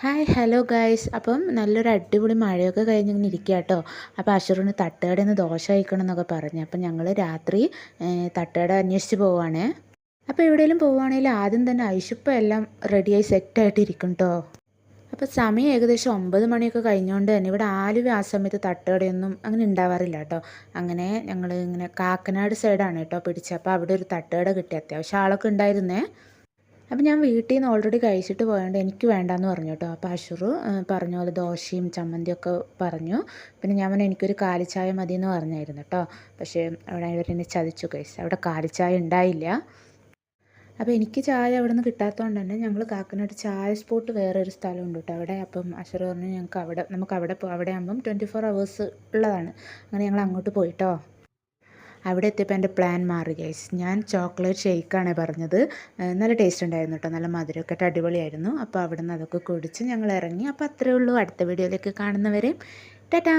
Hi hello guys. അപ്പം നല്ലൊരു അടിപൊളി മഴയൊക്കെ കഴിഞ്ഞിങ്ങനെ ഇരിക്കുക കേട്ടോ. അപ്പോൾ അഷുറിന് തട്ടുകടയിൽ നിന്ന് ദോശ കഴിക്കണം എന്നൊക്കെ പറഞ്ഞു. അപ്പം ഞങ്ങൾ രാത്രി തട്ടുകട അന്വേഷിച്ച് പോവുകയാണേ. അപ്പോൾ എവിടെയെങ്കിലും പോവുകയാണെങ്കിൽ ആദ്യം തന്നെ ഐഷുപ്പം എല്ലാം റെഡിയായി സെറ്റായിട്ട് ഇരിക്കും കേട്ടോ. അപ്പോൾ സമയം ഏകദേശം 9 മണിയൊക്കെ കഴിഞ്ഞുകൊണ്ട് തന്നെ ഇവിടെ ആലുവ ആ സമയത്ത് തട്ടുകടയൊന്നും അങ്ങനെ ഉണ്ടാവാറില്ല കേട്ടോ. അങ്ങനെ ഞങ്ങൾ ഇങ്ങനെ കാക്കനാട് സൈഡാണ് കേട്ടോ പിടിച്ചത്. അപ്പോൾ അവിടെ ഒരു തട്ടുകട കിട്ടി, അത്യാവശ്യം ആളൊക്കെ ഉണ്ടായിരുന്നേ. അപ്പം ഞാൻ വീട്ടിൽ നിന്ന് ഓൾറെഡി കഴിച്ചിട്ട് പോയതുകൊണ്ട് എനിക്ക് വേണ്ടാന്ന് പറഞ്ഞു കേട്ടോ. അപ്പോൾ അഷുറ് പറഞ്ഞ പോലെ ദോശയും ചമ്മന്തിയൊക്കെ പറഞ്ഞു. പിന്നെ ഞാൻ പറഞ്ഞു എനിക്കൊരു കാലിച്ചായ മതി എന്ന് പറഞ്ഞായിരുന്നു കേട്ടോ. പക്ഷേ അവിടെ ഇവരെന്നെ ചതിച്ചു ഗൈസ്, അവിടെ കാലിച്ചായ ഉണ്ടായില്ല. അപ്പോൾ എനിക്ക് ചായ അവിടെ നിന്ന് കിട്ടാത്തതുകൊണ്ട് തന്നെ ഞങ്ങൾ കാക്കനാട് ചായ സ്പോട്ട് വേറെ ഒരു സ്ഥലമുണ്ട് കേട്ടോ അവിടെ. അപ്പം അഷുറ് പറഞ്ഞു ഞങ്ങൾക്ക് അവിടെ നമുക്ക് അവിടെ അവിടെ ആകുമ്പം 24 hours ഉള്ളതാണ്. അങ്ങനെ ഞങ്ങൾ അങ്ങോട്ട് പോയിട്ടോ. അവിടെ എത്തിയപ്പോൾ എൻ്റെ പ്ലാൻ മാറി ഗൈസ്. ഞാൻ ചോക്ലേറ്റ് ഷെയ്ക്കാണ് പറഞ്ഞത്. നല്ല ടേസ്റ്റ് ഉണ്ടായിരുന്നു കേട്ടോ, നല്ല മധുരമൊക്കെ ഇട്ട് അടിപൊളിയായിരുന്നു. അപ്പോൾ അവിടെ നിന്ന് അതൊക്കെ കുടിച്ച് ഞങ്ങൾ ഇറങ്ങി. അപ്പോൾ അത്രയേ ഉള്ളൂ. അടുത്ത വീഡിയോയിലേക്ക് കാണുന്നവരെ ടാറ്റാ.